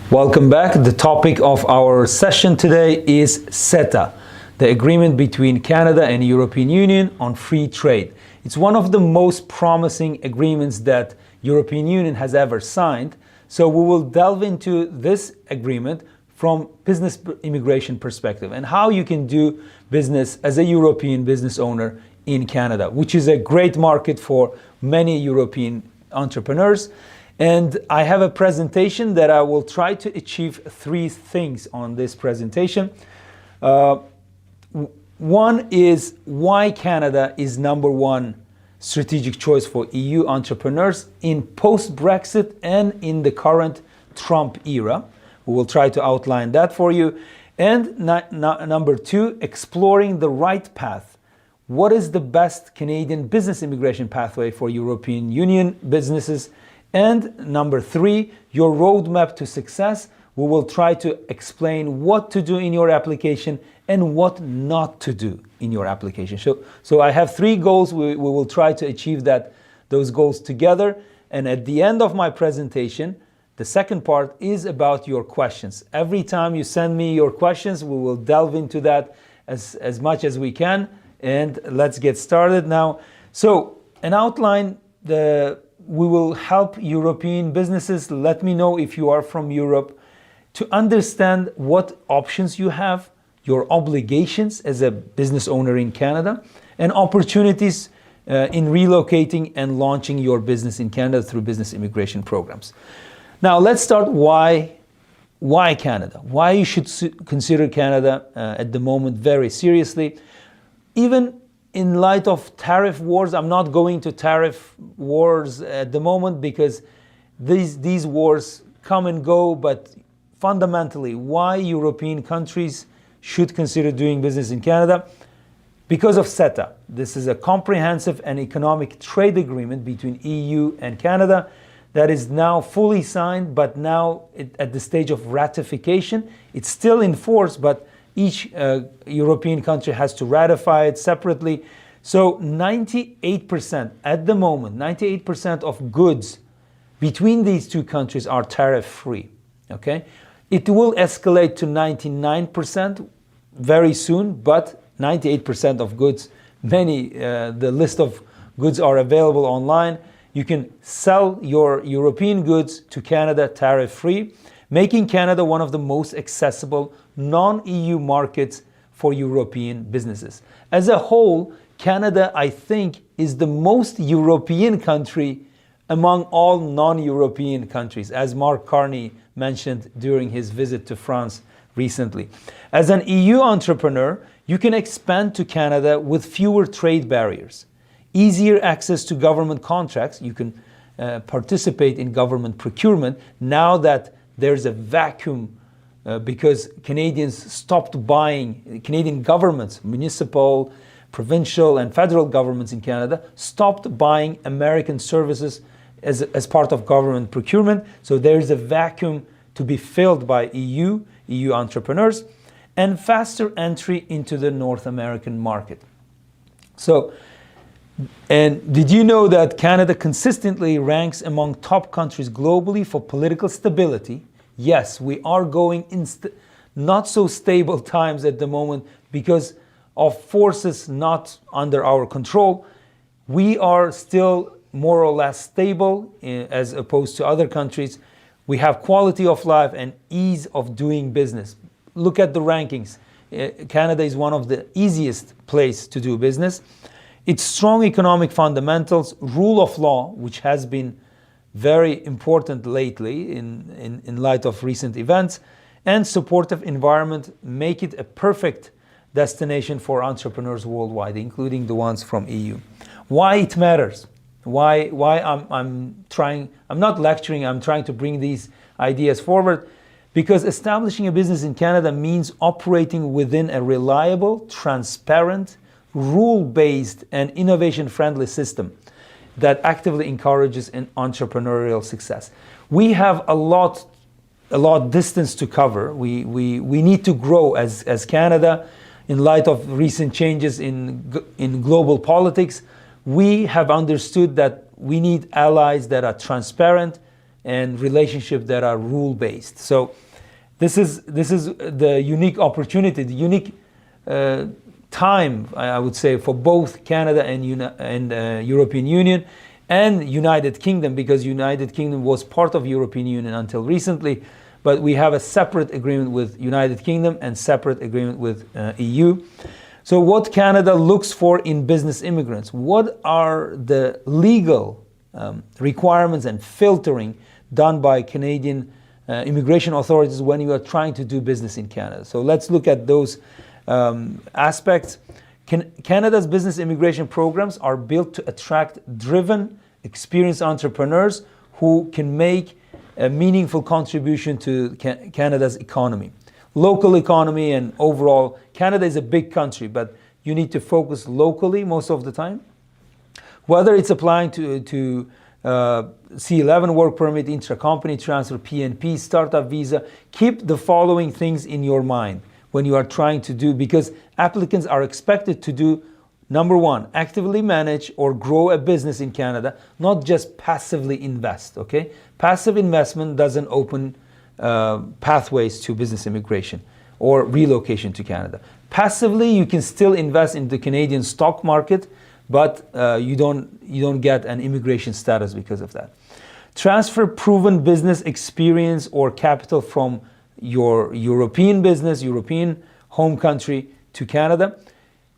Welcome back. The topic of our session today is CETA, the agreement between Canada and European Union on free trade. It's one of the most promising agreements that European Union has ever signed. So we will delve into this agreement from business immigration perspective and how you can do business as a European business owner in Canada, which is a great market for many European entrepreneurs. And I have a presentation that I will try to achieve three things on this presentation. One is why Canada is #1 strategic choice for EU entrepreneurs in post-Brexit and in the current Trump era. We will try to outline that for you. And number two, exploring the right path. What is the best Canadian business immigration pathway for European Union businesses? And number three, your roadmap to success. We will try to explain what to do in your application and what not to do in your application. So I have three goals. We will try to achieve those goals together. And at the end of my presentation, the second part is about your questions. Every time you send me your questions, we will delve into that as much as we can. And let's get started now. So an outline, we will help European businesses. Let me know if you are from Europe to understand what options you have, your obligations as a business owner in Canada, and opportunities in relocating and launching your business in Canada through business immigration programs. Now let's start why Canada? Why you should consider Canada at the moment very seriously. Even in light of tariff wars, I'm not going to tariff wars at the moment because these wars come and go, but fundamentally, why European countries should consider doing business in Canada? Because of CETA. This is a comprehensive and economic trade agreement between EU and Canada that is now fully signed, but now at the stage of ratification. It's still in force, but each European country has to ratify it separately. So 98% at the moment, 98% of goods between these two countries are tariff-free. Okay, it will escalate to 99% very soon, but 98% of goods, the list of goods are available online. You can sell your European goods to Canada tariff-free, making Canada one of the most accessible non-EU markets for European businesses. As a whole, Canada, I think, is the most European country among all non-European countries, as Mark Carney mentioned during his visit to France recently. As an EU entrepreneur, you can expand to Canada with fewer trade barriers, easier access to government contracts. You can participate in government procurement now that there's a vacuum because Canadians stopped buying, Canadian governments, municipal, provincial and federal governments in Canada stopped buying American services as part of government procurement. So there's a vacuum to be filled by EU entrepreneurs and faster entry into the North American market. So, and did you know that Canada consistently ranks among top countries globally for political stability? Yes, we are going in not so stable times at the moment because of forces not under our control. We are still more or less stable as opposed to other countries. We have quality of life and ease of doing business. Look at the rankings. Canada is one of the easiest places to do business. Its strong economic fundamentals, rule of law, which has been very important lately in light of recent events, and supportive environment make it a perfect destination for entrepreneurs worldwide, including the ones from EU. Why it matters? Why I'm not lecturing, I'm trying to bring these ideas forward, because establishing a business in Canada means operating within a reliable, transparent, rule-based and innovation-friendly system that actively encourages an entrepreneurial success. We have a lot distance to cover. We need to grow as Canada in light of recent changes in global politics. We have understood that we need allies that are transparent and relationships that are rule-based. So this is the unique opportunity, the unique time, I would say, for both Canada and European Union and United Kingdom, because United Kingdom was part of European Union until recently, but we have a separate agreement with United Kingdom and separate agreement with EU. So what Canada looks for in business immigrants? What are the legal requirements and filtering done by Canadian immigration authorities when you are trying to do business in Canada? So let's look at those aspects. Canada's business immigration programs are built to attract driven, experienced entrepreneurs who can make a meaningful contribution to Canada's economy. Local economy and overall, Canada is a big country, but you need to focus locally most of the time. Whether it's applying to C11 work permit, intra-company transfer, PNP, startup visa, keep the following things in your mind when you are trying to do, because applicants are expected to do, number one, actively manage or grow a business in Canada, not just passively invest, okay? Passive investment doesn't open pathways to business immigration or relocation to Canada. Passively, you can still invest in the Canadian stock market, but you don't get an immigration status because of that. Transfer proven business experience or capital from your European business, European home country to Canada.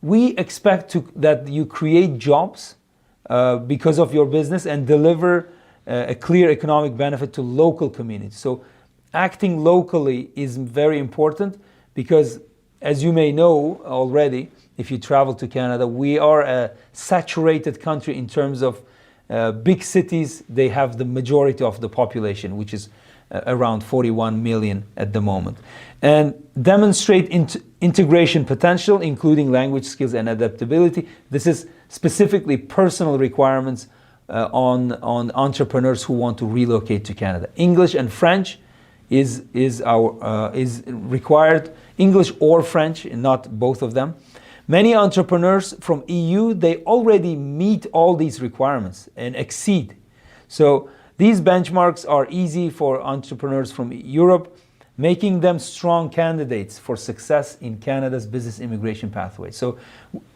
We expect that you create jobs because of your business and deliver a clear economic benefit to local communities. So acting locally is very important because, as you may know already, if you travel to Canada, we are a saturated country in terms of big cities. They have the majority of the population, which is around 41 million at the moment. And demonstrate integration potential, including language skills and adaptability. This is specifically personal requirements on entrepreneurs who want to relocate to Canada. English and French is required. English or French, not both of them. Many entrepreneurs from EU, they already meet all these requirements and exceed. So these benchmarks are easy for entrepreneurs from Europe, making them strong candidates for success in Canada's business immigration pathway. So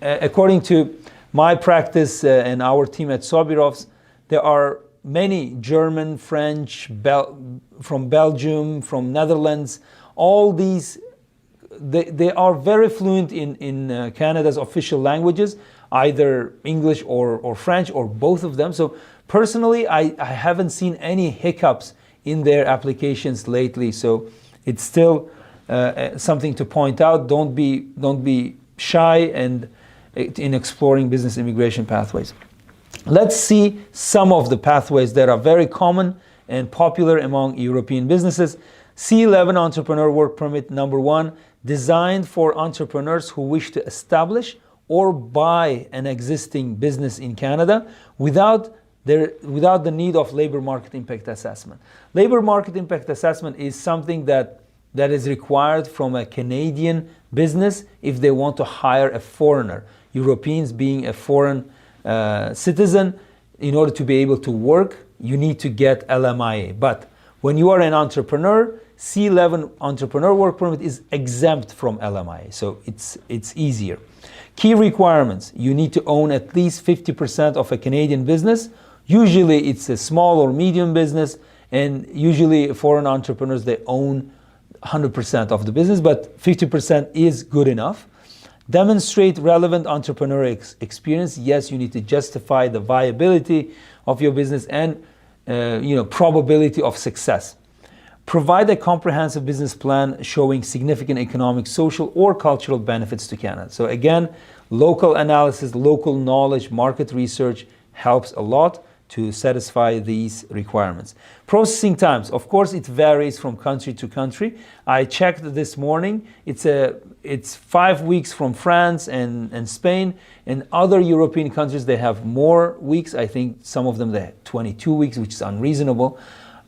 according to my practice and our team at Sobirovs, there are many German, French, from Belgium, from Netherlands, all these, they are very fluent in Canada's official languages, either English or French or both of them. So personally, I haven't seen any hiccups in their applications lately. So it's still something to point out. Don't be shy and in exploring business immigration pathways. Let's see some of the pathways that are very common and popular among European businesses. C11 entrepreneur work permit number 1, designed for entrepreneurs who wish to establish or buy an existing business in Canada without the need of labor market impact assessment. Labor market impact assessment is something that is required from a Canadian business if they want to hire a foreigner. Europeans being a foreign citizen, in order to be able to work, you need to get LMIA. But when you are an entrepreneur, C11 entrepreneur work permit is exempt from LMIA, so it's easier. Key requirements: you need to own at least 50% of a Canadian business. Usually it's a small or medium business, and usually foreign entrepreneurs, they own 100% of the business, but 50% is good enough. Demonstrate relevant entrepreneurial experience. Yes, you need to justify the viability of your business and probability of success. Provide a comprehensive business plan showing significant economic, social, or cultural benefits to Canada. So again, local analysis, local knowledge, market research helps a lot to satisfy these requirements. Processing times, of course, it varies from country to country. I checked this morning. It's 5 weeks from France and Spain, and other European countries, they have more weeks. I think some of them, they have 22 weeks, which is unreasonable.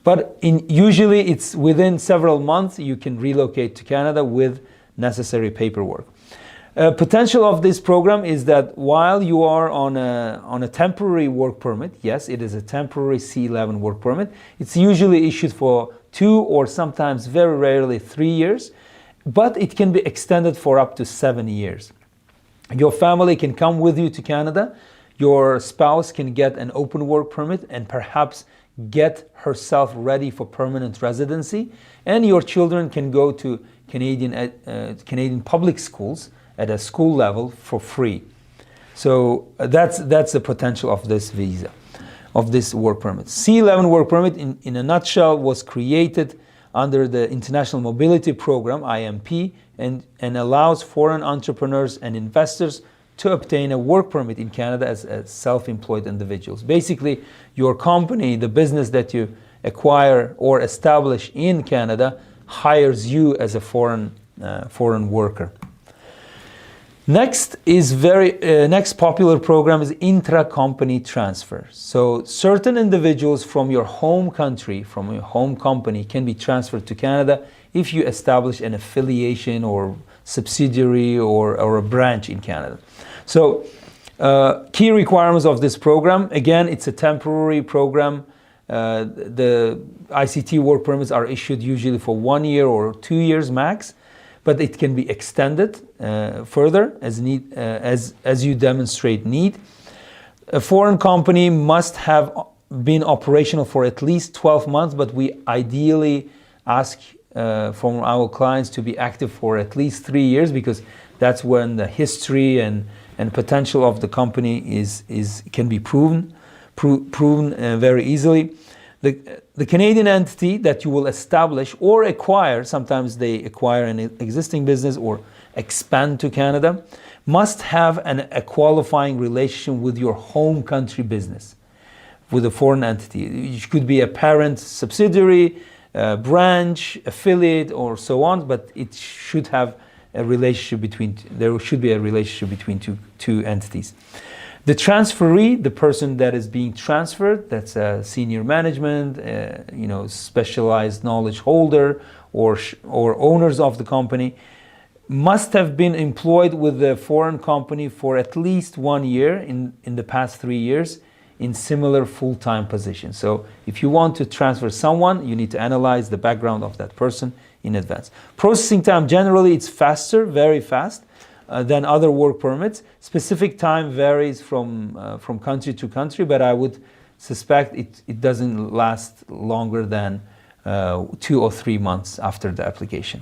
But usually it's within several months you can relocate to Canada with necessary paperwork. Potential of this program is that while you are on a temporary work permit, yes, it is a temporary C11 work permit. It's usually issued for 2 or sometimes very rarely 3 years, but it can be extended for up to 7 years. Your family can come with you to Canada. Your spouse can get an open work permit and perhaps get herself ready for permanent residency, and your children can go to Canadian public schools at a school level for free. So that's the potential of this visa, of this work permit. C11 work permit in a nutshell was created under the International Mobility Program, IMP, and allows foreign entrepreneurs and investors to obtain a work permit in Canada as self-employed individuals. Basically, your company, the business that you acquire or establish in Canada, hires you as a foreign worker. Next popular program is intra-company transfer. So certain individuals from your home country, from your home company, can be transferred to Canada if you establish an affiliation or subsidiary or a branch in Canada. So key requirements of this program, again, it's a temporary program. The ICT work permits are issued usually for 1 year or 2 years max, but it can be extended further as you demonstrate need. A foreign company must have been operational for at least 12 months, but we ideally ask from our clients to be active for at least 3 years, because that's when the history and potential of the company can be proven very easily. The Canadian entity that you will establish or acquire, sometimes they acquire an existing business or expand to Canada, must have a qualifying relationship with your home country business, with a foreign entity. It could be a parent subsidiary, branch, affiliate, or so on, but it should have there should be a relationship between two entities. The transferee, the person that is being transferred, that's a senior management, specialized knowledge holder, or owners of the company, must have been employed with the foreign company for at least 1 year in the past 3 years in similar full-time positions. So if you want to transfer someone, you need to analyze the background of that person in advance. Processing time, generally it's faster, very fast, than other work permits. Specific time varies from country to country, but I would suspect it doesn't last longer than 2 or 3 months after the application.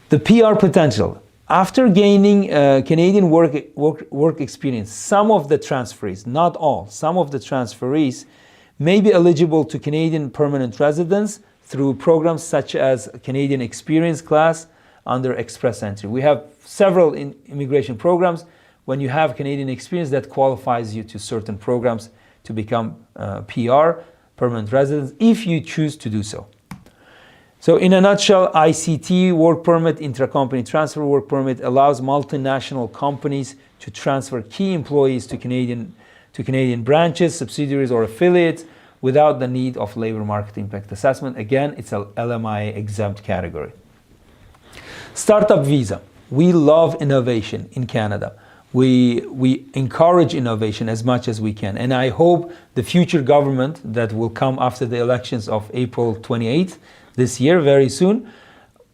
The PR potential. After gaining Canadian work experience, some of the transferees, not all, some of the transferees may be eligible to Canadian permanent residence through programs such as Canadian Experience Class under Express Entry. We have several immigration programs. When you have Canadian experience, that qualifies you to certain programs to become PR, permanent residence, if you choose to do so. So in a nutshell, ICT work permit, intra-company transfer work permit, allows multinational companies to transfer key employees to Canadian branches, subsidiaries, or affiliates without the need of labor market impact assessment. Again, it's a LMIA exempt category. Startup visa. We love innovation in Canada. We encourage innovation as much as we can. And I hope the future government that will come after the elections of April 28th this year, very soon,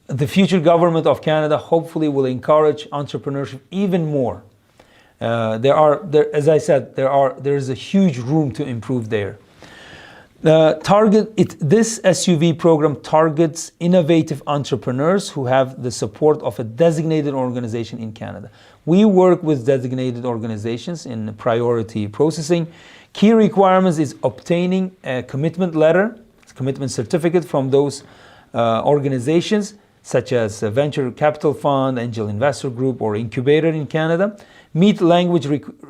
the future government of Canada hopefully will encourage entrepreneurship even more. As I said, there is a huge room to improve there. This SUV program targets innovative entrepreneurs who have the support of a designated organization in Canada. We work with designated organizations in priority processing. Key requirements is obtaining a commitment letter, commitment certificate from those organizations, such as a venture capital fund, angel investor group, or incubator in Canada. Meet language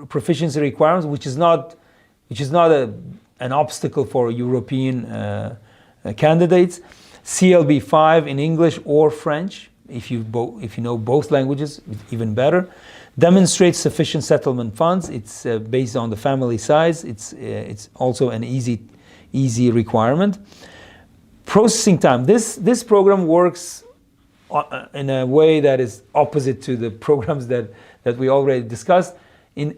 proficiency requirements, which is not an obstacle for European candidates. CLB 5 in English or French, if you know both languages, even better. Demonstrate sufficient settlement funds. It's based on the family size. It's also an easy requirement. Processing time. This program works in a way that is opposite to the programs that we already discussed. In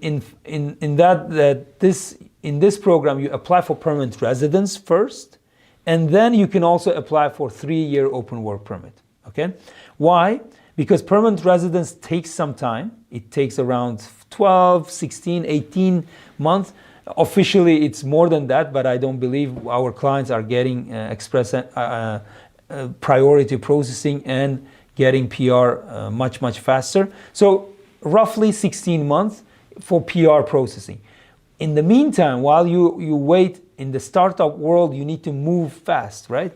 this program, you apply for permanent residence first, and then you can also apply for 3-year open work permit. Okay, why? Because permanent residence takes some time. It takes around 12, 16, 18 months. Officially, it's more than that, but I don't believe our clients are getting express priority processing and getting PR much faster. So roughly 16 months for PR processing. In the meantime, while you wait in the startup world, you need to move fast, right?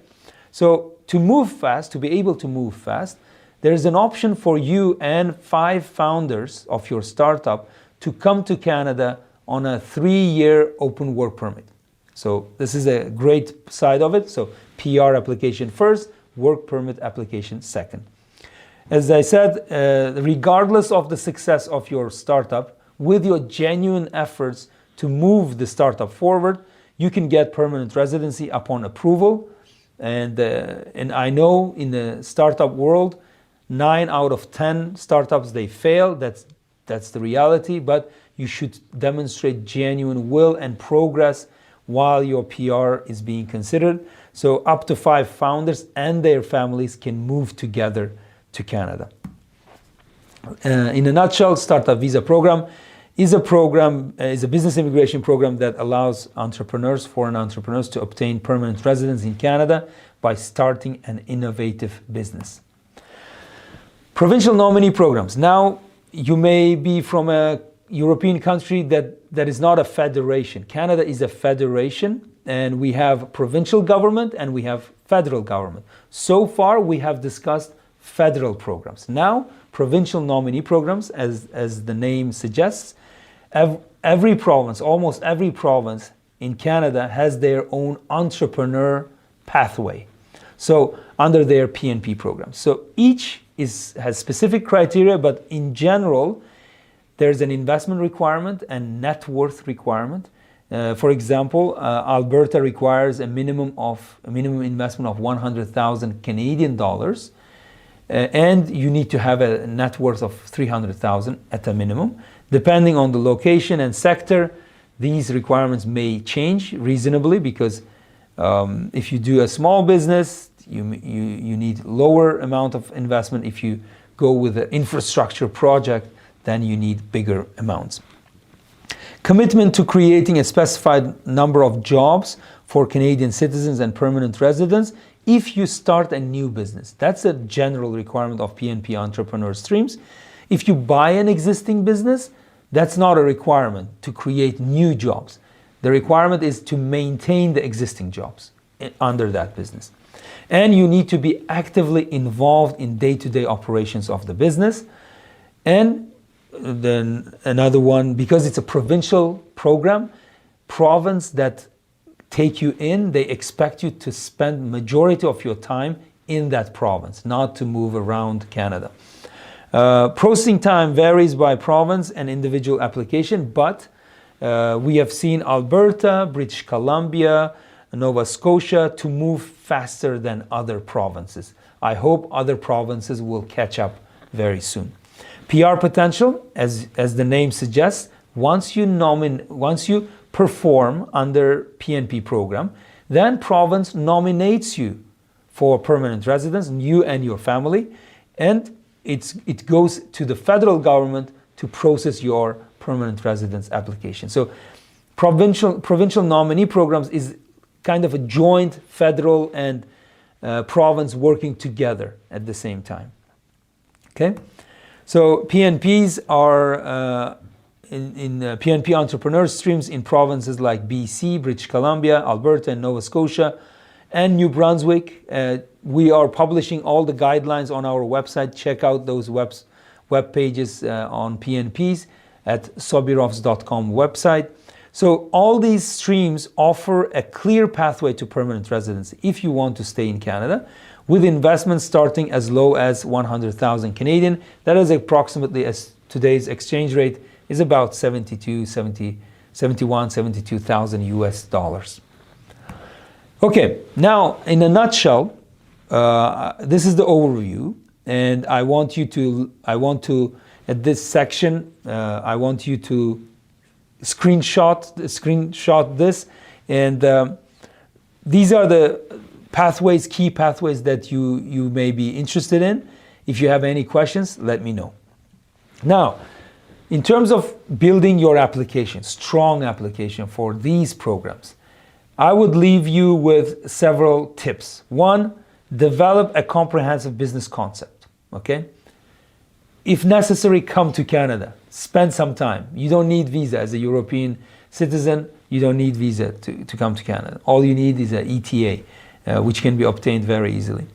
So to move fast, to be able to move fast, there's an option for you and 5 founders of your startup to come to Canada on a 3-year open work permit. So this is a great side of it. So PR application first, work permit application second. As I said, regardless of the success of your startup, with your genuine efforts to move the startup forward, you can get permanent residency upon approval. And I know in the startup world, 9 out of 10 startups, they fail. That's the reality. But you should demonstrate genuine will and progress while your PR is being considered. So up to 5 founders and their families can move together to Canada. In a nutshell, Startup Visa Program is a business immigration program that allows foreign entrepreneurs to obtain permanent residence in Canada by starting an innovative business. Provincial nominee programs. Now, you may be from a European country that is not a federation. Canada is a federation, and we have provincial government and we have federal government. So far, we have discussed federal programs. Now, provincial nominee programs, as the name suggests, every province, almost every province in Canada has their own entrepreneur pathway. So under their PNP program. So each has specific criteria, but in general, there's an investment requirement and net worth requirement. For example, Alberta requires a minimum investment of 100,000 Canadian dollars, and you need to have a net worth of 300,000 at a minimum. Depending on the location and sector, these requirements may change reasonably, because if you do a small business, you need lower amount of investment. If you go with an infrastructure project, then you need bigger amounts. Commitment to creating a specified number of jobs for Canadian citizens and permanent residents if you start a new business. That's a general requirement of PNP entrepreneur streams. If you buy an existing business, that's not a requirement to create new jobs. The requirement is to maintain the existing jobs under that business. And you need to be actively involved in day-to-day operations of the business. And then another one, because it's a provincial program, province that take you in, they expect you to spend majority of your time in that province, not to move around Canada. Processing time varies by province and individual application, but we have seen Alberta, British Columbia, Nova Scotia to move faster than other provinces. I hope other provinces will catch up very soon. PR potential, as the name suggests, once you perform under PNP program, then province nominates you for permanent residence, you and your family, and it goes to the federal government to process your permanent residence application. So provincial nominee programs is kind of a joint federal and province working together at the same time. Okay? So PNPs are in PNP entrepreneur streams in provinces like BC, British Columbia, Alberta, and Nova Scotia, and New Brunswick. We are publishing all the guidelines on our website. Check out those web pages on PNPs at Sobirovs.com website. So all these streams offer a clear pathway to permanent residency if you want to stay in Canada, with investments starting as low as 100,000 Canadian. That is approximately, as today's exchange rate is about 72,000 US dollars. Okay, now in a nutshell, this is the overview. and I want to at this section, I want you to screenshot this, and these are the key pathways that you may be interested in. If you have any questions, let me know. Now, in terms of building your application, strong application for these programs, I would leave you with several tips. One, develop a comprehensive business concept, okay? If necessary, come to Canada. Spend some time. You don't need visa as a European citizen. You don't need visa to come to Canada. All you need is an ETA, which can be obtained very easily.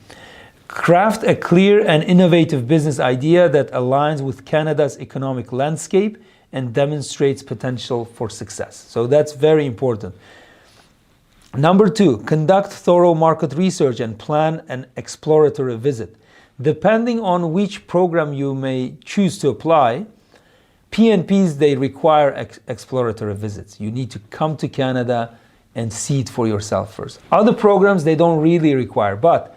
Craft a clear and innovative business idea that aligns with Canada's economic landscape and demonstrates potential for success. So that's very important. Number two, conduct thorough market research and plan an exploratory visit. Depending on which program you may choose to apply, PNPs, they require exploratory visits. You need to come to Canada and see it for yourself first. Other programs, they don't really require, but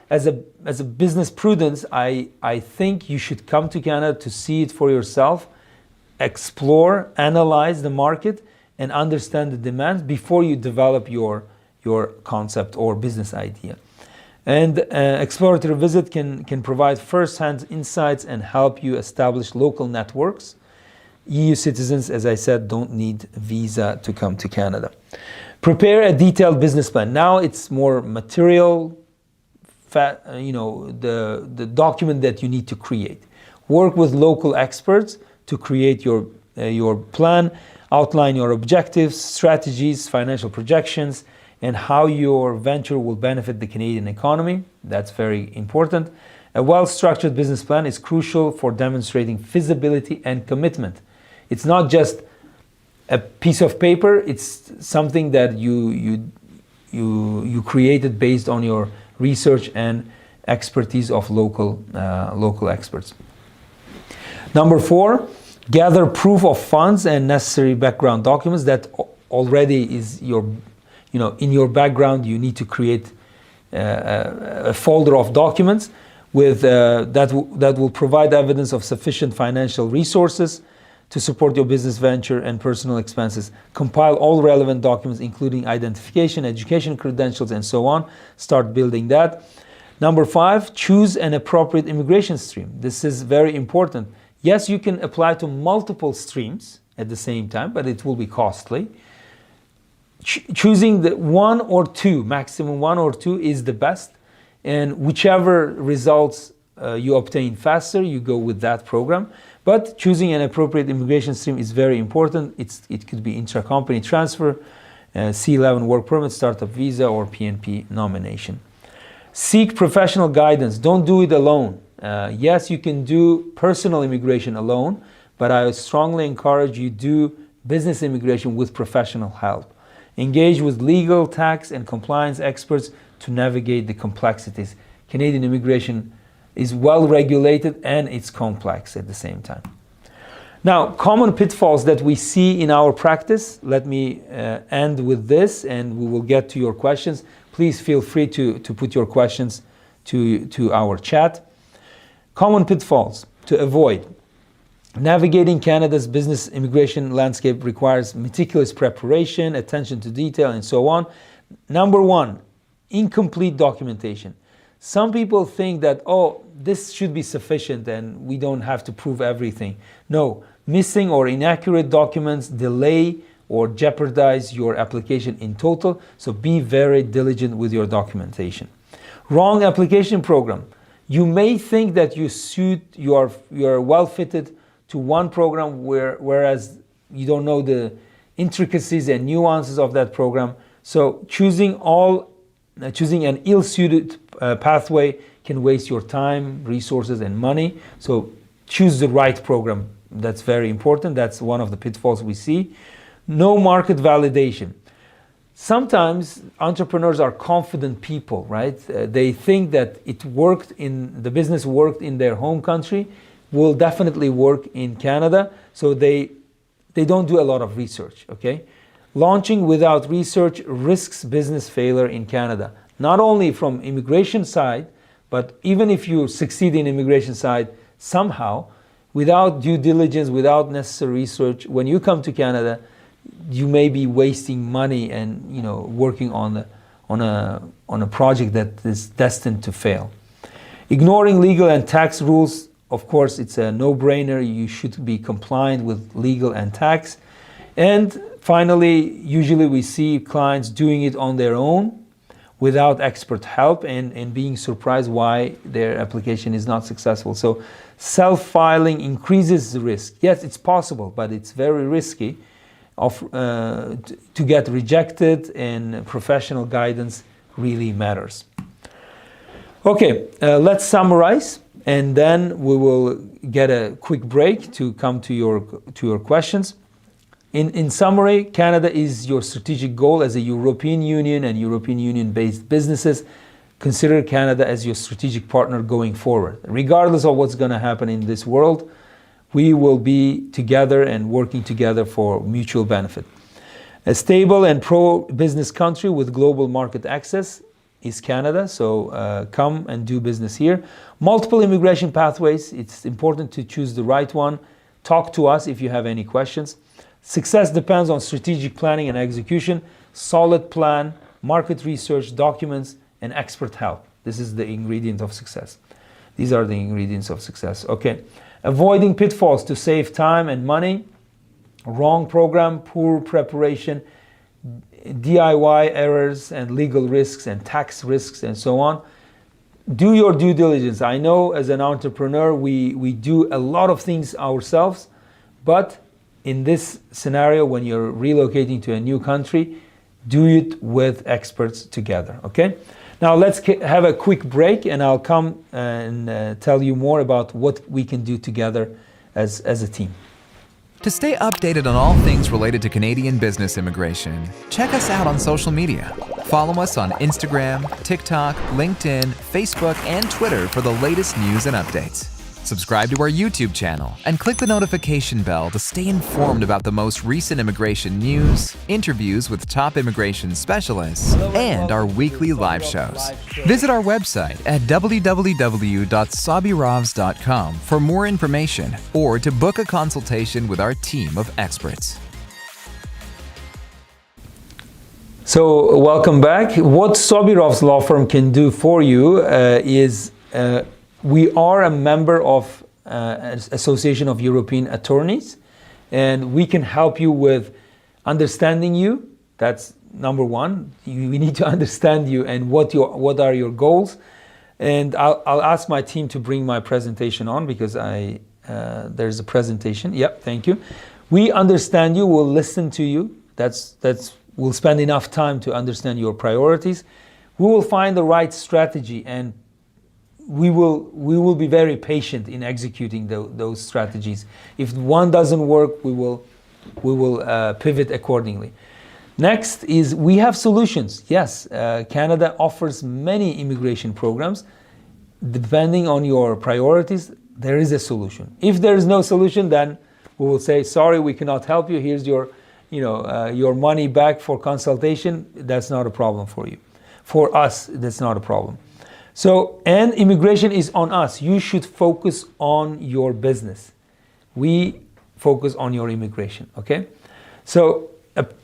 as a business prudence, I think you should come to Canada to see it for yourself, explore, analyze the market, and understand the demands before you develop your concept or business idea. And exploratory visit can provide first-hand insights and help you establish local networks. EU citizens, as I said, don't need visa to come to Canada. Prepare a detailed business plan. Now it's more material, the document that you need to create. Work with local experts to create your plan, outline your objectives, strategies, financial projections, and how your venture will benefit the Canadian economy. That's very important. A well-structured business plan is crucial for demonstrating feasibility and commitment. It's not just a piece of paper, it's something that you created based on your research and expertise of local experts. Number four, gather proof of funds and necessary background documents. That already is in your background. You need to create a folder of documents with that will provide evidence of sufficient financial resources to support your business venture and personal expenses. Compile all relevant documents, including identification, education credentials, and so on. Start building that. Number five, choose an appropriate immigration stream. This is very important. Yes, you can apply to multiple streams at the same time, but it will be costly. Choosing the maximum one or two is the best. And whichever results you obtain faster, you go with that program. But choosing an appropriate immigration stream is very important. It could be intra-company transfer, C11 work permit, startup visa, or PNP nomination. Seek professional guidance. Don't do it alone. Yes, you can do personal immigration alone, but I strongly encourage you do business immigration with professional help. Engage with legal, tax, and compliance experts to navigate the complexities. Canadian immigration is well regulated and it's complex at the same time. Now, common pitfalls that we see in our practice. Let me end with this and we will get to your questions. Please feel free to put your questions to our chat. Common pitfalls to avoid. Navigating Canada's business immigration landscape requires meticulous preparation, attention to detail, and so on. Number one, incomplete documentation. Some people think that, this should be sufficient and we don't have to prove everything. No, missing or inaccurate documents delay or jeopardize your application in total, so be very diligent with your documentation. Wrong application program. You may think that you are well fitted to one program whereas you don't know the intricacies and nuances of that program. So choosing an ill-suited pathway can waste your time, resources, and money. So choose the right program. That's very important. That's one of the pitfalls we see. No market validation. Sometimes entrepreneurs are confident people, right? They think that the business worked in their home country, will definitely work in Canada. So they don't do a lot of research, okay? Launching without research risks business failure in Canada. Not only from immigration side, But even if you succeed in immigration side somehow, without due diligence, without necessary research, when you come to Canada, you may be wasting money and working on a project that is destined to fail. Ignoring legal and tax rules, of course, it's a no-brainer. You should be compliant with legal and tax. And finally, usually we see clients doing it on their own without expert help and being surprised why their application is not successful. So self-filing increases the risk. Yes, it's possible, but it's very risky to get rejected, and professional guidance really matters. Okay, let's summarize, and then we will get a quick break to come to your questions. In summary, Canada is your strategic goal. As a European Union and European Union-based businesses, consider Canada as your strategic partner going forward. Regardless of what's going to happen in this world, we will be together and working together for mutual benefit. A stable and pro-business country with global market access is Canada, so come and do business here. Multiple immigration pathways. It's important to choose the right one. Talk to us if you have any questions. Success depends on strategic planning and execution, solid plan, market research, documents, and expert help. This is the ingredient of success. These are the ingredients of success. Okay. Avoiding pitfalls to save time and money, wrong program, poor preparation, DIY errors and legal risks and tax risks and so on. Do your due diligence. I know as an entrepreneur, we do a lot of things ourselves, but in this scenario, when you're relocating to a new country, do it with experts together, okay? Now let's have a quick break, and I'll come and tell you more about what we can do together as a team. To stay updated on all things related to Canadian business immigration, check us out on social media. Follow us on Instagram, TikTok, LinkedIn, Facebook, and Twitter for the latest news and updates. Subscribe to our YouTube channel and click the notification bell to stay informed about the most recent immigration news, interviews with top immigration specialists, and our weekly live shows. Visit our website at www.sobirovs.com for more information or to book a consultation with our team of experts. So, welcome back. What Sobirovs law firm can do for you is we are a member of Association of European Attorneys, and we can help you with understanding you. That's number one. We need to understand you and what are your goals. And I'll ask my team to bring my presentation on because there's a presentation. Yep, thank you. We understand you. We'll listen to you. We'll spend enough time to understand your priorities. We will find the right strategy, and we will be very patient in executing those strategies. If one doesn't work, we will pivot accordingly. Next is we have solutions. Yes, Canada offers many immigration programs. Depending on your priorities, there is a solution. If there is no solution, then we will say, sorry, we cannot help you. Here's your money back for consultation. That's not a problem for you. For us, that's not a problem. So, and immigration is on us. You should focus on your business. We focus on your immigration, okay? So,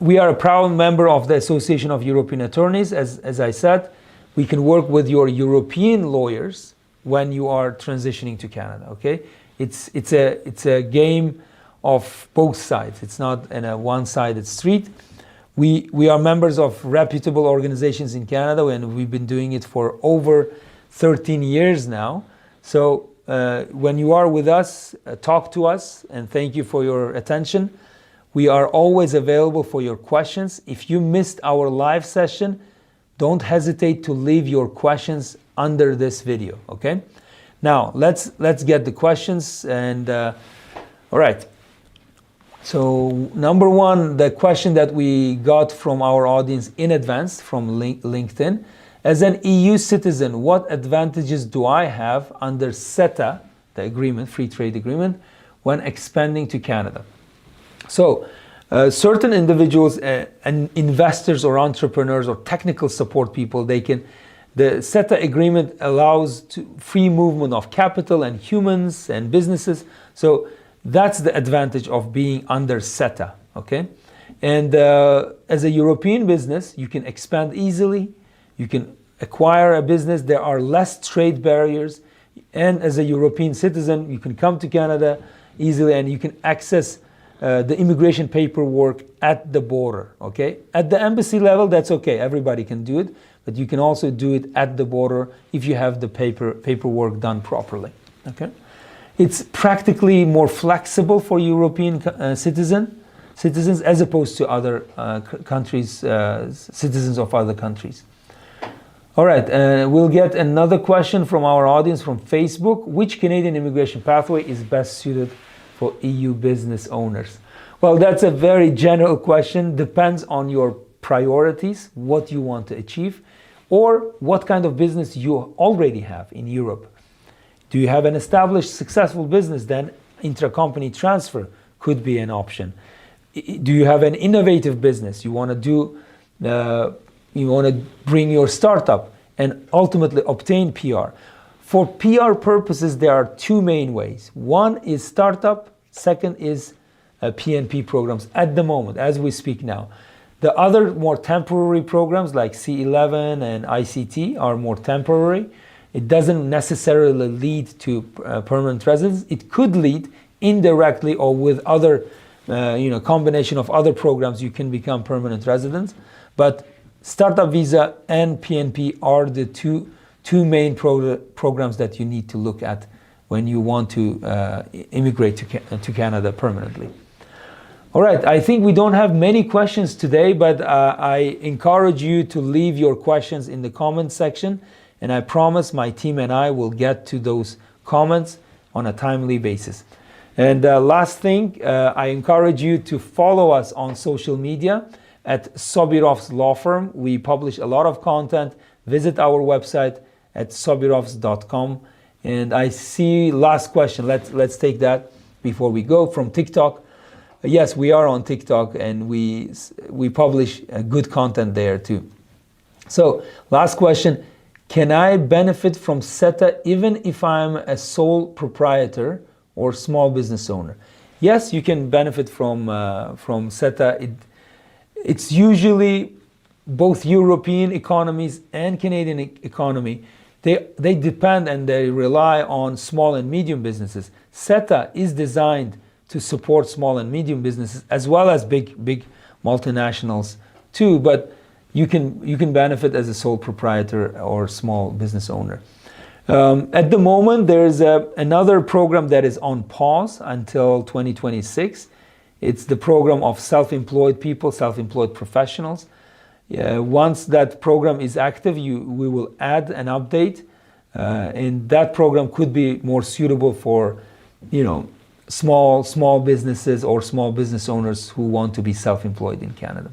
we are a proud member of the Association of European Attorneys. As I said, we can work with your European lawyers when you are transitioning to Canada, okay? It's a game of both sides. It's not a one-sided street. We are members of reputable organizations in Canada, and we've been doing it for over 13 years now. So when you are with us, talk to us, and thank you for your attention. We are always available for your questions. If you missed our live session, don't hesitate to leave your questions under this video, okay? Now, let's get the questions, and all right. So number one, the question that we got from our audience in advance from LinkedIn. As an EU citizen, what advantages do I have under CETA, the agreement, free trade agreement, when expanding to Canada? So certain individuals and investors or entrepreneurs or technical support people, they The CETA agreement allows free movement of capital and humans and businesses. So that's the advantage of being under CETA, okay? And as a European business, you can expand easily, you can acquire a business, there are less trade barriers, and as a European citizen, you can come to Canada easily and you can access the immigration paperwork at the border, okay? At the embassy level, that's okay, everybody can do it, but you can also do it at the border if you have the paperwork done properly, okay? It's practically more flexible for European citizens as opposed to other countries, citizens of other countries. All right, we'll get another question from our audience from Facebook. Which Canadian immigration pathway is best suited for EU business owners? Well, that's a very general question. Depends on your priorities, what you want to achieve, or what kind of business you already have in Europe. Do you have an established, successful business? Then intra-company transfer could be an option. Do you have an innovative business? You want to do, you want to bring your startup and ultimately obtain PR. For PR purposes, there are two main ways. One is startup, second is PNP programs at the moment, as we speak now. The other more temporary programs like C11 and ICT are more temporary. It doesn't necessarily lead to permanent residence. It could lead indirectly or with other, combination of other programs, you can become permanent residents. But startup visa and PNP are the two main programs that you need to look at when you want to immigrate to Canada permanently. All right, I think we don't have many questions today, but I encourage you to leave your questions in the comment section, and I promise my team and I will get to those comments on a timely basis. And last thing, I encourage you to follow us on social media at Sobirovs Law Firm. We publish a lot of content. Visit our website at sobirovs.com. And I see last question. Let's take that before we go from TikTok. Yes, we are on TikTok and we publish good content there too. So last question, can I benefit from CETA even if I'm a sole proprietor or small business owner? Yes, you can benefit from CETA. It's usually both European economies and Canadian economy. They depend and they rely on small and medium businesses. CETA is designed to support small and medium businesses as well as big multinationals too, but you can benefit as a sole proprietor or small business owner. At the moment, there's another program that is on pause until 2026. It's the program of self-employed people, self-employed professionals. Once that program is active, we will add an update, and that program could be more suitable for, small businesses or small business owners who want to be self-employed in Canada.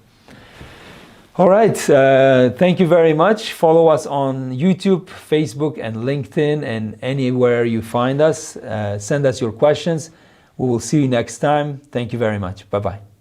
All right, thank you very much. Follow us on YouTube, Facebook, and LinkedIn, and anywhere you find us. Send us your questions. We will see you next time. Thank you very much. Bye-bye.